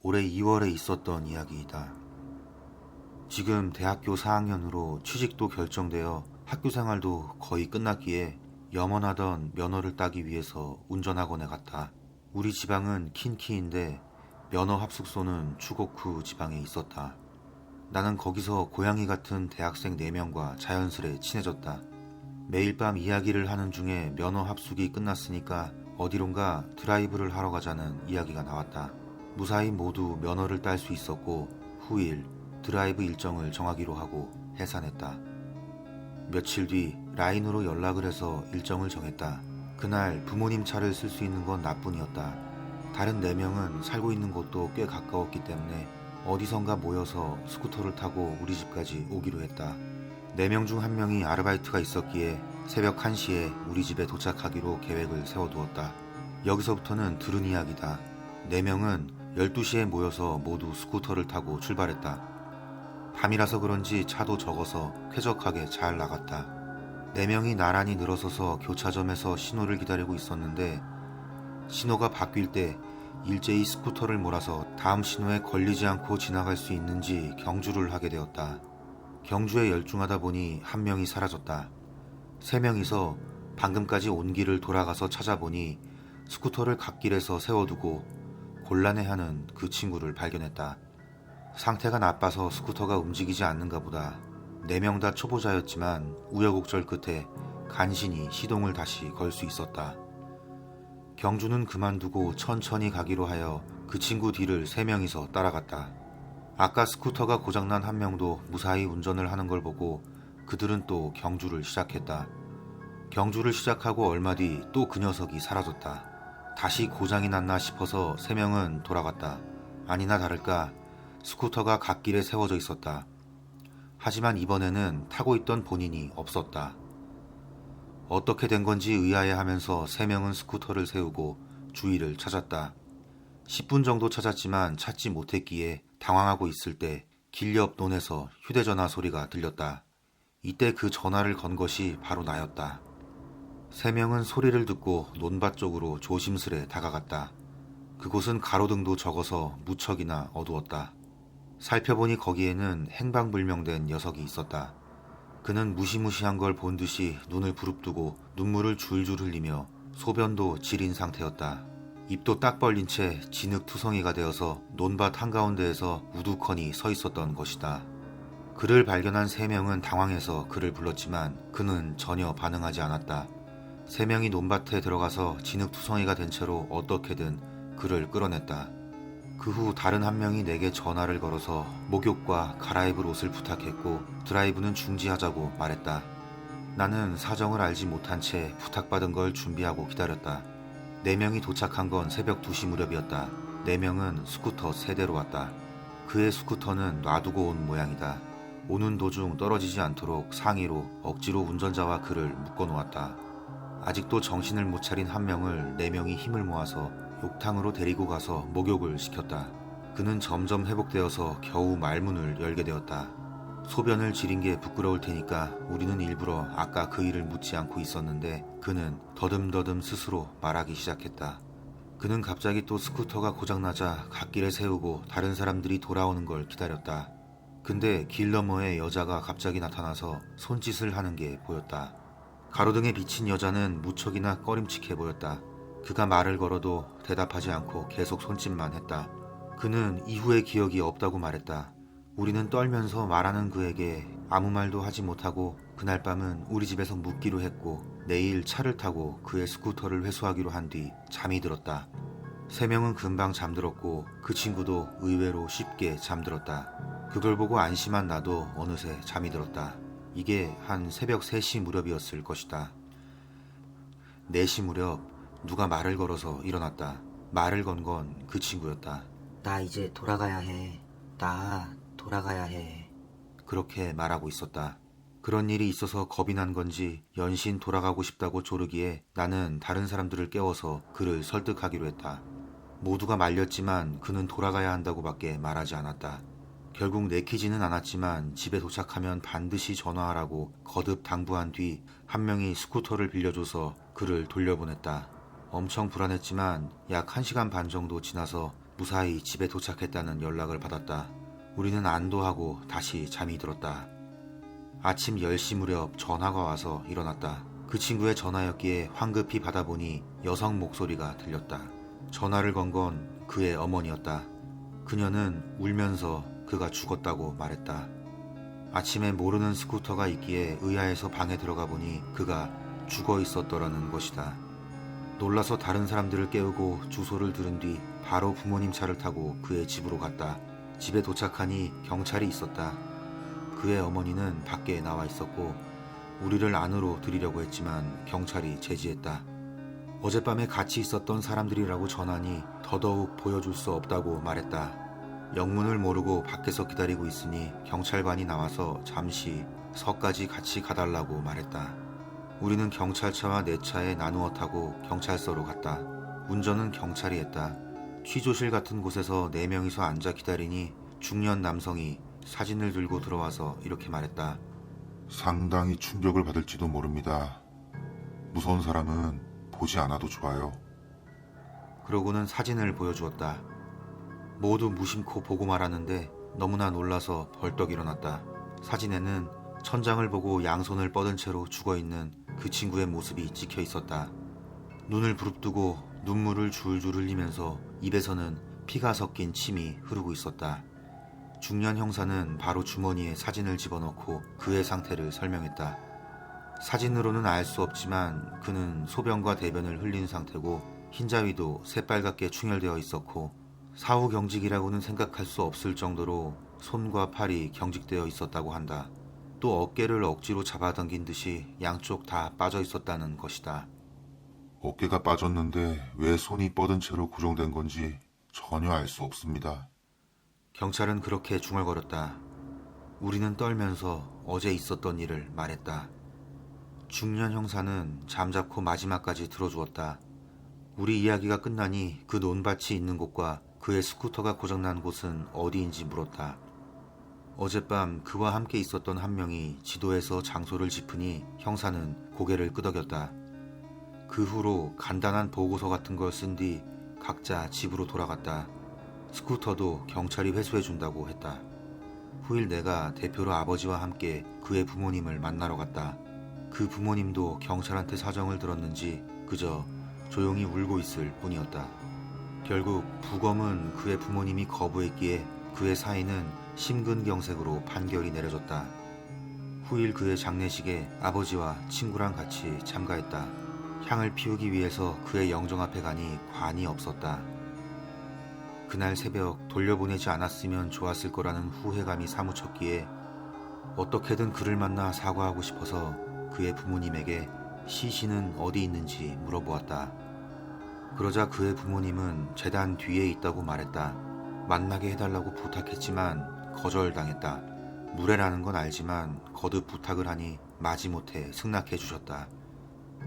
올해 2월에 있었던 이야기이다. 지금 대학교 4학년으로 취직도 결정되어 학교 생활도 거의 끝났기에 염원하던 면허를 따기 위해서 운전학원에 갔다. 우리 지방은 킨키인데 면허 합숙소는 추곡후 지방에 있었다. 나는 거기서 고양이 같은 대학생 4명과 자연스레 친해졌다. 매일 밤 이야기를 하는 중에 면허 합숙이 끝났으니까 어디론가 드라이브를 하러 가자는 이야기가 나왔다. 무사히 모두 면허를 딸 수 있었고 후일 드라이브 일정을 정하기로 하고 해산했다. 며칠 뒤 라인으로 연락을 해서 일정을 정했다. 그날 부모님 차를 쓸 수 있는 건 나뿐이었다. 다른 4명은 살고 있는 곳도 꽤 가까웠기 때문에 어디선가 모여서 스쿠터를 타고 우리 집까지 오기로 했다. 4명 중 1명이 아르바이트가 있었기에 새벽 1시에 우리 집에 도착하기로 계획을 세워두었다. 여기서부터는 들은 이야기다. 4명은 12시에 모여서 모두 스쿠터를 타고 출발했다. 밤이라서 그런지 차도 적어서 쾌적하게 잘 나갔다. 4명이 나란히 늘어서서 교차점에서 신호를 기다리고 있었는데 신호가 바뀔 때 일제히 스쿠터를 몰아서 다음 신호에 걸리지 않고 지나갈 수 있는지 경주를 하게 되었다. 경주에 열중하다 보니 1명이 사라졌다. 3명이서 방금까지 온 길을 돌아가서 찾아보니 스쿠터를 갓길에서 세워두고 곤란해하는 그 친구를 발견했다. 상태가 나빠서 스쿠터가 움직이지 않는가 보다. 4명 다 초보자였지만 우여곡절 끝에 간신히 시동을 다시 걸 수 있었다. 경주는 그만두고 천천히 가기로 하여 그 친구 뒤를 3명이서 따라갔다. 아까 스쿠터가 고장난 1명도 무사히 운전을 하는 걸 보고 그들은 또 경주를 시작했다. 경주를 시작하고 얼마 뒤 또 그 녀석이 사라졌다. 다시 고장이 났나 싶어서 3명은 돌아갔다. 아니나 다를까 스쿠터가 갓길에 세워져 있었다. 하지만 이번에는 타고 있던 본인이 없었다. 어떻게 된 건지 의아해하면서 3명은 스쿠터를 세우고 주위를 찾았다. 10분 정도 찾았지만 찾지 못했기에 당황하고 있을 때 길 옆 논에서 휴대전화 소리가 들렸다. 이때 그 전화를 건 것이 바로 나였다. 3명은 소리를 듣고 논밭 쪽으로 조심스레 다가갔다. 그곳은 가로등도 적어서 무척이나 어두웠다. 살펴보니 거기에는 행방불명된 녀석이 있었다. 그는 무시무시한 걸 본 듯이 눈을 부릅뜨고 눈물을 줄줄 흘리며 소변도 지린 상태였다. 입도 딱 벌린 채 진흙투성이가 되어서 논밭 한가운데에서 우두커니 서 있었던 것이다. 그를 발견한 3명은 당황해서 그를 불렀지만 그는 전혀 반응하지 않았다. 3명이 논밭에 들어가서 진흙투성이가 된 채로 어떻게든 그를 끌어냈다. 그 후 다른 1명이 내게 전화를 걸어서 목욕과 갈아입을 옷을 부탁했고 드라이브는 중지하자고 말했다. 나는 사정을 알지 못한 채 부탁받은 걸 준비하고 기다렸다. 4명이 도착한 건 새벽 2시 무렵이었다. 4명은 스쿠터 3대로 왔다. 그의 스쿠터는 놔두고 온 모양이다. 오는 도중 떨어지지 않도록 상의로 억지로 운전자와 그를 묶어놓았다. 아직도 정신을 못 차린 1명을 4명이 힘을 모아서 욕탕으로 데리고 가서 목욕을 시켰다. 그는 점점 회복되어서 겨우 말문을 열게 되었다. 소변을 지린 게 부끄러울 테니까 우리는 일부러 아까 그 일을 묻지 않고 있었는데 그는 더듬더듬 스스로 말하기 시작했다. 그는 갑자기 또 스쿠터가 고장나자 갓길에 세우고 다른 사람들이 돌아오는 걸 기다렸다. 근데 길 너머에 여자가 갑자기 나타나서 손짓을 하는 게 보였다. 가로등에 비친 여자는 무척이나 꺼림칙해 보였다. 그가 말을 걸어도 대답하지 않고 계속 손짓만 했다. 그는 이후의 기억이 없다고 말했다. 우리는 떨면서 말하는 그에게 아무 말도 하지 못하고 그날 밤은 우리 집에서 묵기로 했고 내일 차를 타고 그의 스쿠터를 회수하기로 한 뒤 잠이 들었다. 3명은 금방 잠들었고 그 친구도 의외로 쉽게 잠들었다. 그걸 보고 안심한 나도 어느새 잠이 들었다. 이게 한 새벽 3시 무렵이었을 것이다. 4시 무렵 누가 말을 걸어서 일어났다. 말을 건 건 그 친구였다. 나 이제 돌아가야 해. 나 돌아가야 해. 그렇게 말하고 있었다. 그런 일이 있어서 겁이 난 건지 연신 돌아가고 싶다고 조르기에 나는 다른 사람들을 깨워서 그를 설득하기로 했다. 모두가 말렸지만 그는 돌아가야 한다고밖에 말하지 않았다. 결국 내키지는 않았지만 집에 도착하면 반드시 전화하라고 거듭 당부한 뒤 1명이 스쿠터를 빌려줘서 그를 돌려보냈다. 엄청 불안했지만 약 1시간 반 정도 지나서 무사히 집에 도착했다는 연락을 받았다. 우리는 안도하고 다시 잠이 들었다. 아침 10시 무렵 전화가 와서 일어났다. 그 친구의 전화였기에 황급히 받아보니 여성 목소리가 들렸다. 전화를 건 건 그의 어머니였다. 그녀는 울면서 그가 죽었다고 말했다. 아침에 모르는 스쿠터가 있기에 의아해서 방에 들어가 보니 그가 죽어 있었더라는 것이다. 놀라서 다른 사람들을 깨우고 주소를 들은 뒤 바로 부모님 차를 타고 그의 집으로 갔다. 집에 도착하니 경찰이 있었다. 그의 어머니는 밖에 나와 있었고 우리를 안으로 들이려고 했지만 경찰이 제지했다. 어젯밤에 같이 있었던 사람들이라고 전하니 더더욱 보여줄 수 없다고 말했다. 영문을 모르고 밖에서 기다리고 있으니 경찰관이 나와서 잠시 서까지 같이 가달라고 말했다. 우리는 경찰차와 내 차에 나누어 타고 경찰서로 갔다. 운전은 경찰이 했다. 취조실 같은 곳에서 4명이서 앉아 기다리니 중년 남성이 사진을 들고 들어와서 이렇게 말했다. 상당히 충격을 받을지도 모릅니다. 무서운 사람은 보지 않아도 좋아요. 그러고는 사진을 보여주었다. 모두 무심코 보고 말았는데 너무나 놀라서 벌떡 일어났다. 사진에는 천장을 보고 양손을 뻗은 채로 죽어있는 그 친구의 모습이 찍혀 있었다. 눈을 부릅뜨고 눈물을 줄줄 흘리면서 입에서는 피가 섞인 침이 흐르고 있었다. 중년 형사는 바로 주머니에 사진을 집어넣고 그의 상태를 설명했다. 사진으로는 알 수 없지만 그는 소변과 대변을 흘린 상태고 흰자위도 새빨갛게 충혈되어 있었고 사후 경직이라고는 생각할 수 없을 정도로 손과 팔이 경직되어 있었다고 한다. 또 어깨를 억지로 잡아당긴 듯이 양쪽 다 빠져 있었다는 것이다. 어깨가 빠졌는데 왜 손이 뻗은 채로 고정된 건지 전혀 알 수 없습니다. 경찰은 그렇게 중얼거렸다. 우리는 떨면서 어제 있었던 일을 말했다. 중년 형사는 잠자코 마지막까지 들어주었다. 우리 이야기가 끝나니 그 논밭이 있는 곳과 그의 스쿠터가 고장난 곳은 어디인지 물었다. 어젯밤 그와 함께 있었던 한 명이 지도에서 장소를 짚으니 형사는 고개를 끄덕였다. 그 후로 간단한 보고서 같은 걸 쓴 뒤 각자 집으로 돌아갔다. 스쿠터도 경찰이 회수해준다고 했다. 후일 내가 대표로 아버지와 함께 그의 부모님을 만나러 갔다. 그 부모님도 경찰한테 사정을 들었는지 그저 조용히 울고 있을 뿐이었다. 결국 부검은 그의 부모님이 거부했기에 그의 사인은 심근경색으로 판결이 내려졌다. 후일 그의 장례식에 아버지와 친구랑 같이 참가했다. 향을 피우기 위해서 그의 영정 앞에 가니 관이 없었다. 그날 새벽 돌려보내지 않았으면 좋았을 거라는 후회감이 사무쳤기에 어떻게든 그를 만나 사과하고 싶어서 그의 부모님에게 시신은 어디 있는지 물어보았다. 그러자 그의 부모님은 재단 뒤에 있다고 말했다. 만나게 해달라고 부탁했지만 거절당했다. 무례라는 건 알지만 거듭 부탁을 하니 마지못해 승낙해 주셨다.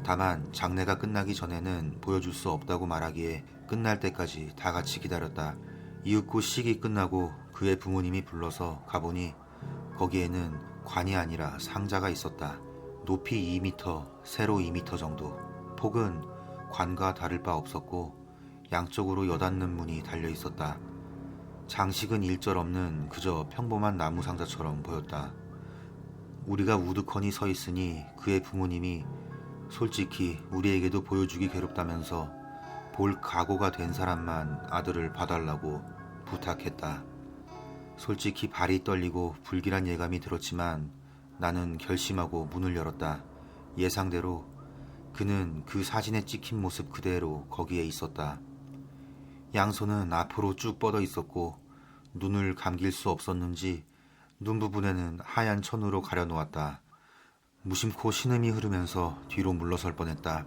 다만 장례가 끝나기 전에는 보여줄 수 없다고 말하기에 끝날 때까지 다 같이 기다렸다. 이윽고 식이 끝나고 그의 부모님이 불러서 가보니 거기에는 관이 아니라 상자가 있었다. 높이 2m, 세로 2m 정도. 폭은 관과 다를 바 없었고 양쪽으로 여닫는 문이 달려 있었다. 장식은 일절 없는 그저 평범한 나무 상자처럼 보였다. 우리가 우두커니 서 있으니 그의 부모님이 솔직히 우리에게도 보여주기 괴롭다면서 볼 각오가 된 사람만 아들을 봐달라고 부탁했다. 솔직히 발이 떨리고 불길한 예감이 들었지만 나는 결심하고 문을 열었다. 예상대로 그는 그 사진에 찍힌 모습 그대로 거기에 있었다. 양손은 앞으로 쭉 뻗어 있었고 눈을 감길 수 없었는지 눈 부분에는 하얀 천으로 가려놓았다. 무심코 신음이 흐르면서 뒤로 물러설 뻔했다.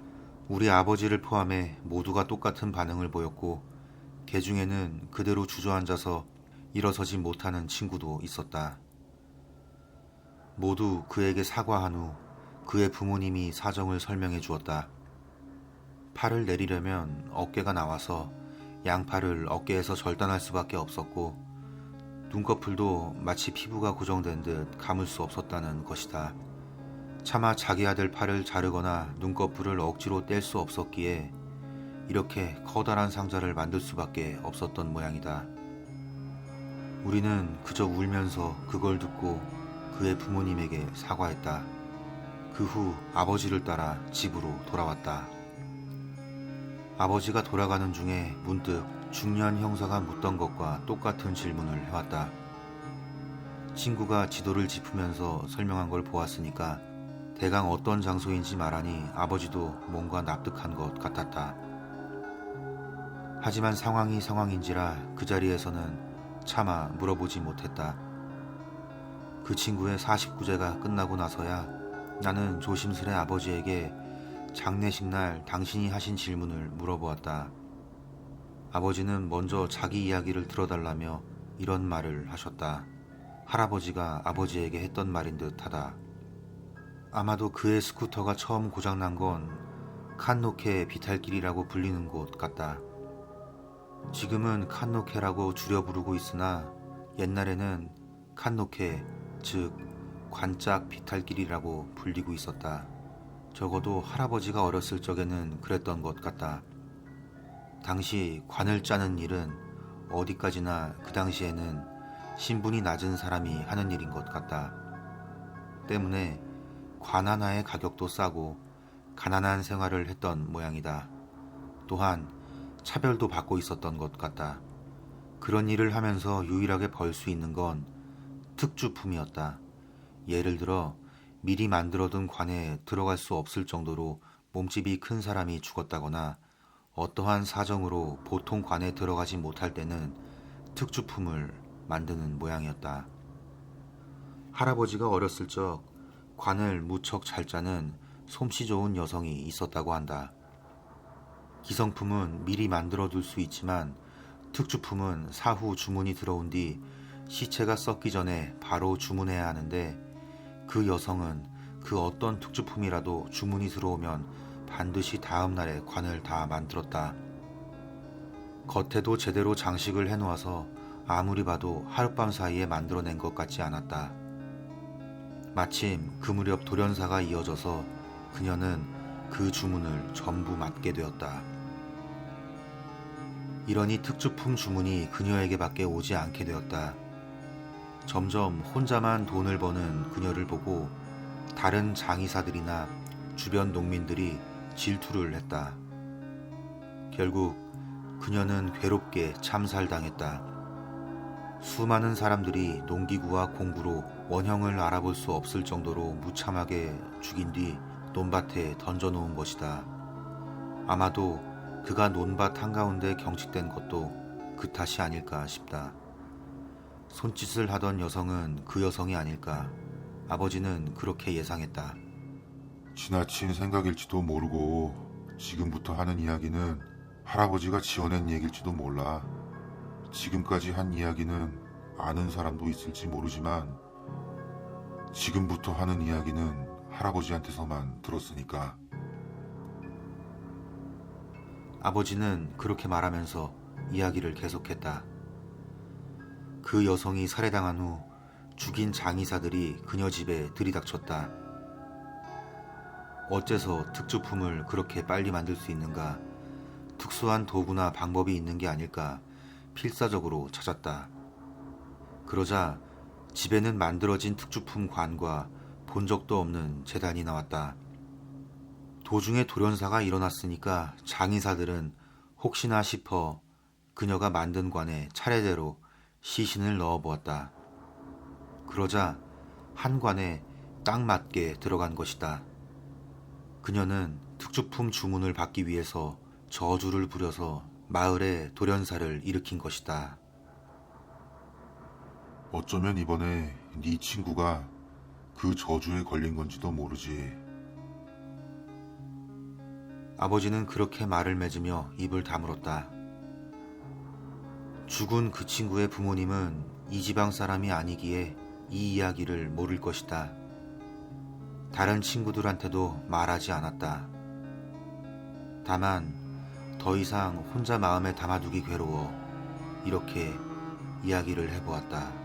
우리 아버지를 포함해 모두가 똑같은 반응을 보였고 개 중에는 그대로 주저앉아서 일어서지 못하는 친구도 있었다. 모두 그에게 사과한 후 그의 부모님이 사정을 설명해 주었다. 팔을 내리려면 어깨가 나와서 양팔을 어깨에서 절단할 수밖에 없었고 눈꺼풀도 마치 피부가 고정된 듯 감을 수 없었다는 것이다. 차마 자기 아들 팔을 자르거나 눈꺼풀을 억지로 뗄 수 없었기에 이렇게 커다란 상자를 만들 수밖에 없었던 모양이다. 우리는 그저 울면서 그걸 듣고 그의 부모님에게 사과했다. 그 후 아버지를 따라 집으로 돌아왔다. 아버지가 돌아가는 중에 문득 중년 형사가 묻던 것과 똑같은 질문을 해왔다. 친구가 지도를 짚으면서 설명한 걸 보았으니까 대강 어떤 장소인지 말하니 아버지도 뭔가 납득한 것 같았다. 하지만 상황이 상황인지라 그 자리에서는 차마 물어보지 못했다. 그 친구의 49제가 끝나고 나서야 나는 조심스레 아버지에게 장례식 날 당신이 하신 질문을 물어보았다. 아버지는 먼저 자기 이야기를 들어달라며 이런 말을 하셨다. 할아버지가 아버지에게 했던 말인 듯 하다. 아마도 그의 스쿠터가 처음 고장난 건 칸노케 비탈길이라고 불리는 곳 같다. 지금은 칸노케라고 줄여 부르고 있으나 옛날에는 칸노케, 즉 관짝 비탈길이라고 불리고 있었다. 적어도 할아버지가 어렸을 적에는 그랬던 것 같다. 당시 관을 짜는 일은 어디까지나 그 당시에는 신분이 낮은 사람이 하는 일인 것 같다. 때문에 관 하나의 가격도 싸고 가난한 생활을 했던 모양이다. 또한 차별도 받고 있었던 것 같다. 그런 일을 하면서 유일하게 벌 수 있는 건 특주품이었다. 예를 들어 미리 만들어둔 관에 들어갈 수 없을 정도로 몸집이 큰 사람이 죽었다거나 어떠한 사정으로 보통 관에 들어가지 못할 때는 특주품을 만드는 모양이었다. 할아버지가 어렸을 적 관을 무척 잘 짜는 솜씨 좋은 여성이 있었다고 한다. 기성품은 미리 만들어둘 수 있지만 특주품은 사후 주문이 들어온 뒤 시체가 썩기 전에 바로 주문해야 하는데 그 여성은 그 어떤 특주품이라도 주문이 들어오면 반드시 다음 날에 관을 다 만들었다. 겉에도 제대로 장식을 해놓아서 아무리 봐도 하룻밤 사이에 만들어낸 것 같지 않았다. 마침 그 무렵 돌연사가 이어져서 그녀는 그 주문을 전부 맡게 되었다. 이러니 특주품 주문이 그녀에게밖에 오지 않게 되었다. 점점 혼자만 돈을 버는 그녀를 보고 다른 장의사들이나 주변 농민들이 질투를 했다. 결국 그녀는 괴롭게 참살당했다. 수많은 사람들이 농기구와 공구로 원형을 알아볼 수 없을 정도로 무참하게 죽인 뒤 논밭에 던져놓은 것이다. 아마도 그가 논밭 한가운데 경직된 것도 그 탓이 아닐까 싶다. 손짓을 하던 여성은 그 여성이 아닐까. 아버지는 그렇게 예상했다. 지나친 생각일지도 모르고 지금부터 하는 이야기는 할아버지가 지어낸 얘기일지도 몰라. 지금까지 한 이야기는 아는 사람도 있을지 모르지만 지금부터 하는 이야기는 할아버지한테서만 들었으니까. 아버지는 그렇게 말하면서 이야기를 계속했다. 그 여성이 살해당한 후 죽인 장의사들이 그녀 집에 들이닥쳤다. 어째서 특주품을 그렇게 빨리 만들 수 있는가? 특수한 도구나 방법이 있는 게 아닐까 필사적으로 찾았다. 그러자 집에는 만들어진 특주품 관과 본 적도 없는 재단이 나왔다. 도중에 돌연사가 일어났으니까 장의사들은 혹시나 싶어 그녀가 만든 관에 차례대로 시신을 넣어보았다. 그러자 한 관에 딱 맞게 들어간 것이다. 그녀는 특주품 주문을 받기 위해서 저주를 부려서 마을에 돌연사를 일으킨 것이다. 어쩌면 이번에 네 친구가 그 저주에 걸린 건지도 모르지. 아버지는 그렇게 말을 맺으며 입을 다물었다. 죽은 그 친구의 부모님은 이 지방 사람이 아니기에 이 이야기를 모를 것이다. 다른 친구들한테도 말하지 않았다. 다만 더 이상 혼자 마음에 담아두기 괴로워 이렇게 이야기를 해보았다.